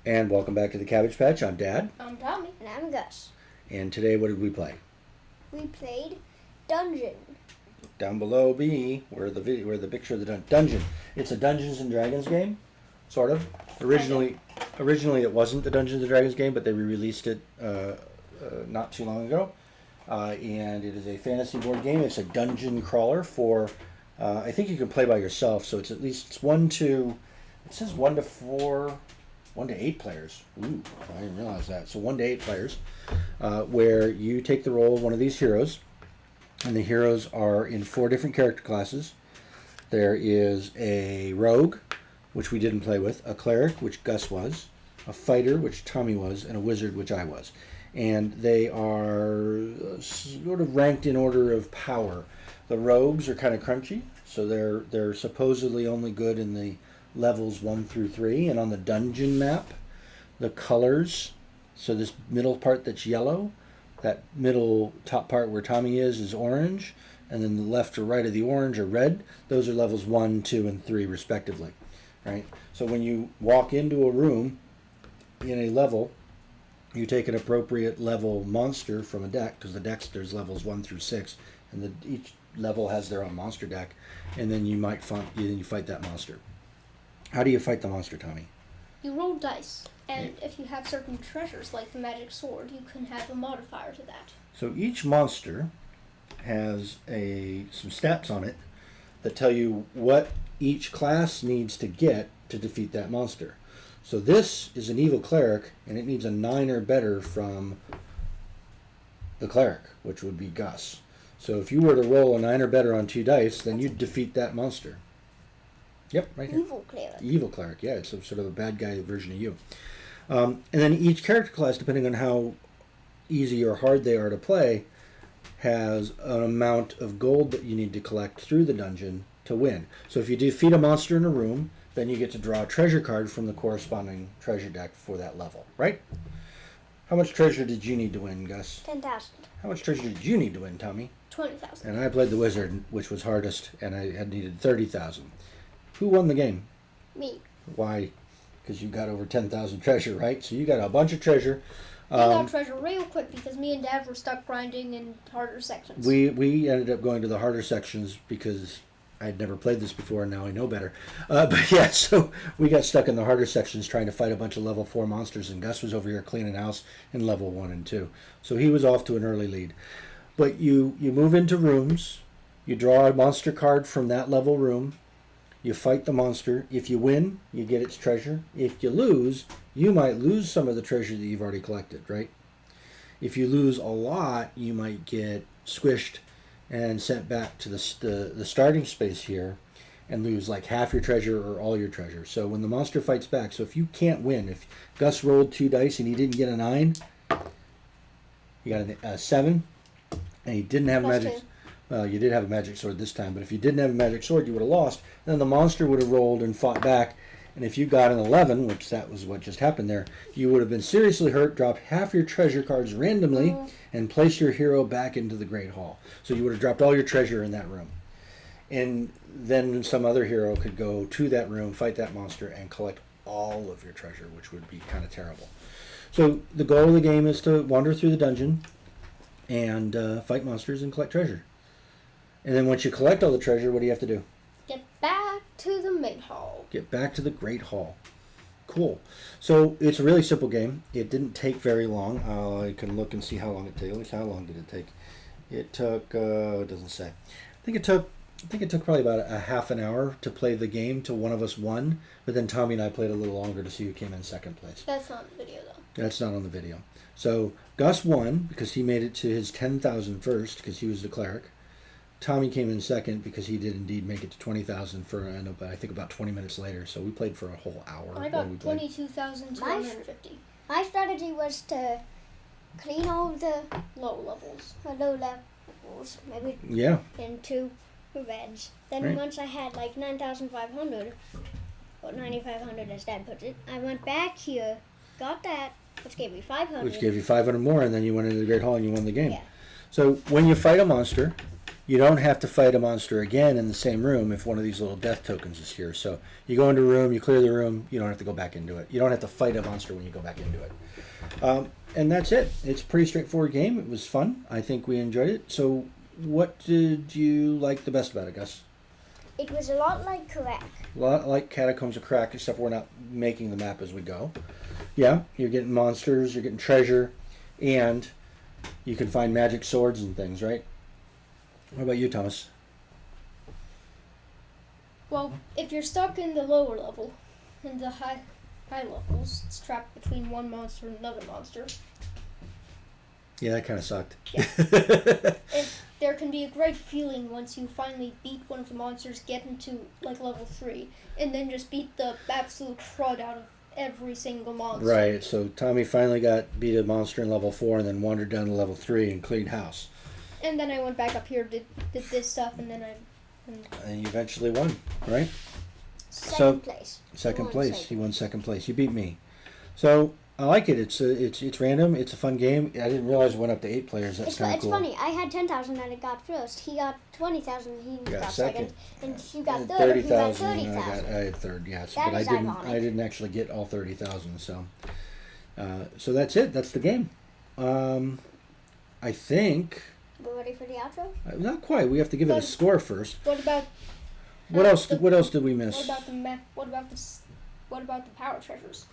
And welcome back to the Cabbage Patch. I'm Dad. I'm Tommy. And I'm Gus. And today, what did we play? We played Dungeon. Down below B, where the picture of the dungeon. It's a Dungeons and Dragons game, sort of. Originally, it wasn't a Dungeons and Dragons game, but they re-released it not too long ago. And it is a fantasy board game. It's a dungeon crawler for. I think you can play by yourself, so it's at least it says 1 to 4. 1 to 8 players. Ooh, I didn't realize that. So 1 to 8 players, where you take the role of one of these heroes, and the heroes are in 4 different character classes. There is a rogue, which we didn't play with, a cleric, which Gus was, a fighter, which Tommy was, and a wizard, which I was. And they are sort of ranked in order of power. The rogues are kind of crunchy, so they're supposedly only good in the levels 1 through 3, and on the dungeon map, the colors, so this middle part that's yellow, that middle top part where Tommy is orange, and then the left or right of the orange are red. Those are levels 1, 2, and 3 respectively, right? So when you walk into a room in a level, you take an appropriate level monster from a deck, because the decks, there's levels 1 through 6, and each level has their own monster deck, and then you fight that monster. How do you fight the monster, Tommy? You roll dice, and if you have certain treasures like the magic sword, you can have a modifier to that. So each monster has some stats on it that tell you what each class needs to get to defeat that monster. So this is an evil cleric, and it needs a 9 or better from the cleric, which would be Gus. So if you were to roll a 9 or better on 2 dice, then you'd defeat that monster. Yep, right here. Evil cleric. Evil cleric, yeah. It's sort of a bad guy version of you. And then each character class, depending on how easy or hard they are to play, has an amount of gold that you need to collect through the dungeon to win. So if you defeat a monster in a room, then you get to draw a treasure card from the corresponding treasure deck for that level, right? How much treasure did you need to win, Gus? 10,000. How much treasure did you need to win, Tommy? 20,000. And I played the wizard, which was hardest, and I had needed 30,000. Who won the game? Me. Why? Because you got over 10,000 treasure, right? So you got a bunch of treasure. We got treasure real quick because me and Dad were stuck grinding in harder sections. We ended up going to the harder sections because I'd never played this before, and now I know better. But yeah, so we got stuck in the harder sections trying to fight a bunch of level 4 monsters, and Gus was over here cleaning house in level 1 and 2. So he was off to an early lead. But you move into rooms, you draw a monster card from that level room, you fight the monster. If you win, you get its treasure. If you lose, you might lose some of the treasure that you've already collected, right? If you lose a lot, you might get squished and sent back to the starting space here and lose like half your treasure or all your treasure. So when the monster fights back, so if you can't win, if Gus rolled 2 dice and he didn't get a 9, he got a 7, and he didn't have Plus magic. 2. Well, you did have a magic sword this time, but if you didn't have a magic sword, you would have lost. Then the monster would have rolled and fought back, and if you got an 11, which that was what just happened there, you would have been seriously hurt, dropped half your treasure cards randomly, and place your hero back into the Great Hall. So you would have dropped all your treasure in that room. And then some other hero could go to that room, fight that monster, and collect all of your treasure, which would be kind of terrible. So the goal of the game is to wander through the dungeon and fight monsters and collect treasure. And then once you collect all the treasure, what do you have to do? Get back to the main hall. Get back to the Great Hall. Cool. So it's a really simple game. It didn't take very long. I can look and see how long it took. How long did it take? It took. It doesn't say. I think it took probably about a half an hour to play the game till one of us won. But then Tommy and I played a little longer to see who came in second place. That's not on the video, though. That's not on the video. So Gus won because he made it to his 10,000 first because he was the cleric. Tommy came in second because he did indeed make it to 20,000 I think about 20 minutes later. So we played for a whole hour. I got 22,250. My strategy was to clean all the Low levels. low levels, maybe Yeah. into revenge. Then Right. once I had like 9,500, or 9,500 as Dad puts it, I went back here, got that, which gave me 500. Which gave you 500 more, and then you went into the Great Hall and you won the game. Yeah. So when you fight a monster, you don't have to fight a monster again in the same room if one of these little death tokens is here. So you go into a room, you clear the room, you don't have to go back into it. You don't have to fight a monster when you go back into it. And that's it. It's a pretty straightforward game. It was fun. I think we enjoyed it. So what did you like the best about it, Gus? It was a lot like Crack. A lot like Catacombs of Crack, except we're not making the map as we go. Yeah, you're getting monsters, you're getting treasure, and you can find magic swords and things, right? What about you, Thomas? Well, if you're stuck in the lower level, in the high levels, it's trapped between one monster and another monster. Yeah, that kind of sucked. Yeah. And there can be a great feeling once you finally beat one of the monsters, get into like level 3, and then just beat the absolute crud out of every single monster. Right, so Tommy finally beat a monster in level 4 and then wandered down to level 3 and cleaned house. And then I went back up here, did this stuff, and then And you eventually won, right? Second place. Second Won place. second. He won second place. You beat me. So I like it. It's random. It's a fun game. I didn't realize it went up to 8 players. That's kind of It's cool. funny. I had 10,000 and it got first. He got 20,000. He got second. And you got third. 30,000. He got I 30,000. had third. Yes, That but is I didn't. ironic. I didn't actually get all 30,000. So that's it. That's the game. I think We're ready for the outro? not quite. We have to give it a But- score first. what about What else? the- What else did we miss? what about the power treasures?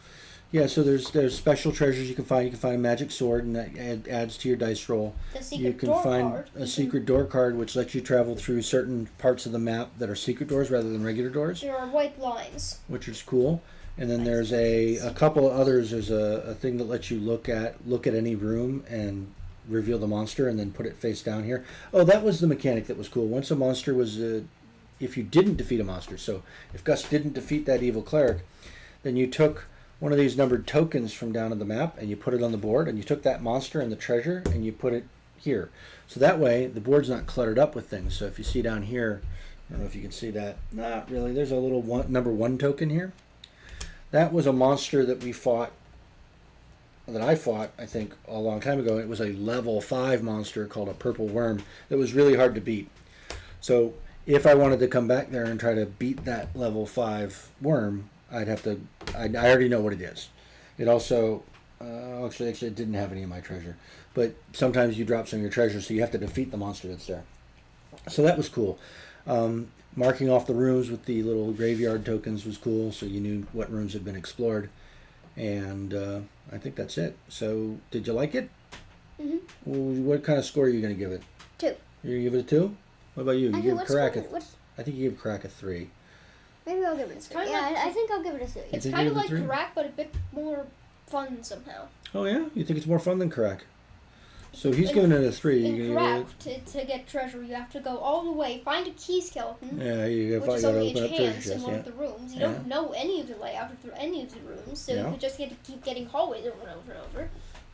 Yeah, so there's special treasures you can find. You can find a magic sword, and that adds to your dice roll. The secret You can door find card. a secret door card, which lets you travel through certain parts of the map that are secret doors rather than regular doors, There are white lines. which is cool. And then there's a couple of others. There's a thing that lets you look at any room and reveal the monster, and then put it face down here. Oh, that was the mechanic that was cool. Once a monster was, if you didn't defeat a monster, so if Gus didn't defeat that evil cleric, then you took one of these numbered tokens from down on the map and you put it on the board, and you took that monster and the treasure and you put it here. So that way the board's not cluttered up with things. So if you see down here, I don't know if you can see that. Not really. There's a little number 1 token here. That was a monster that I fought, I think, a long time ago. It was a level 5 monster called a purple worm that was really hard to beat. So if I wanted to come back there and try to beat that level 5 worm, I'd have to. I already know what it is. It also, actually, it didn't have any of my treasure. But sometimes you drop some of your treasure, so you have to defeat the monster that's there. So that was cool. Marking off the rooms with the little graveyard tokens was cool, so you knew what rooms had been explored. And I think that's it. So, did you like it? Mm-hmm. Well, what kind of score are you going to give it? 2. You're going to give it a 2? What about you? You give Crack I think you give Crack a 3. Maybe I'll give it a 3. kinda Yeah, like- I think I'll give it a 3. It's think kind you of give like it a 3? Crack, but a bit more fun somehow. Oh, yeah? You think it's more fun than Crack? So he's giving it a 3. In You're Crack, gonna give to get treasure, you have to go all the way, find a key skeleton, it, you which is gotta only open a up treasure chance in chest, one yeah. of the rooms. You Yeah. don't know any of the layout of any of the rooms, so Yeah. you could just keep getting hallways over and over and over.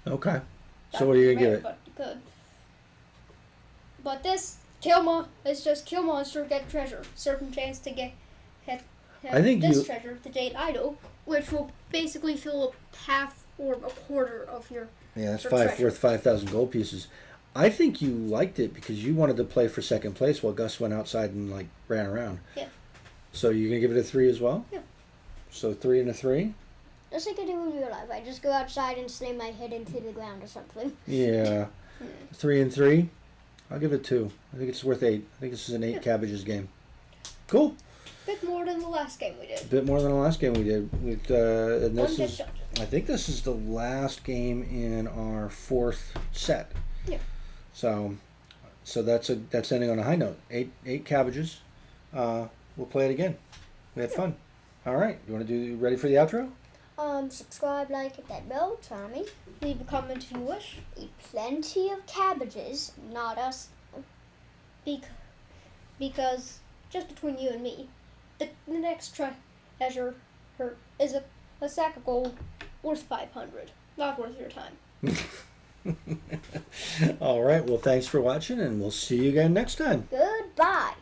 Okay. That So what would are you be gonna give rare, it? But you could. But this it's just kill monster, get treasure. Certain chance to have I think this treasure, the Jade Idol, which will basically fill up half or a quarter of your. Yeah, that's for treasure. worth 5,000 gold pieces. I think you liked it because you wanted to play for second place while Gus went outside and ran around. Yeah. So you're gonna give it a 3 as well? Yeah. So 3 and a 3? Just like I do in real life. I just go outside and slam my head into the ground or something. Yeah. 3 and 3? I'll give it 2. I think it's worth 8. I think this is an 8 Yeah. cabbages game. Cool. Bit more than the last game we A did. bit more than the last game we did. And One this get is, shot. I think this is the last game in our 4th set. Yeah. So that's ending on a high note. 8 cabbages. We'll play it again. We had fun. All right. You ready for the outro? Subscribe, like, hit that bell, Tommy. Leave a comment if you wish. Eat plenty of cabbages, not us. Because just between you and me, the next treasure is a sack of gold worth 500. Not worth your time. All right. Well, thanks for watching, and we'll see you again next time. Goodbye.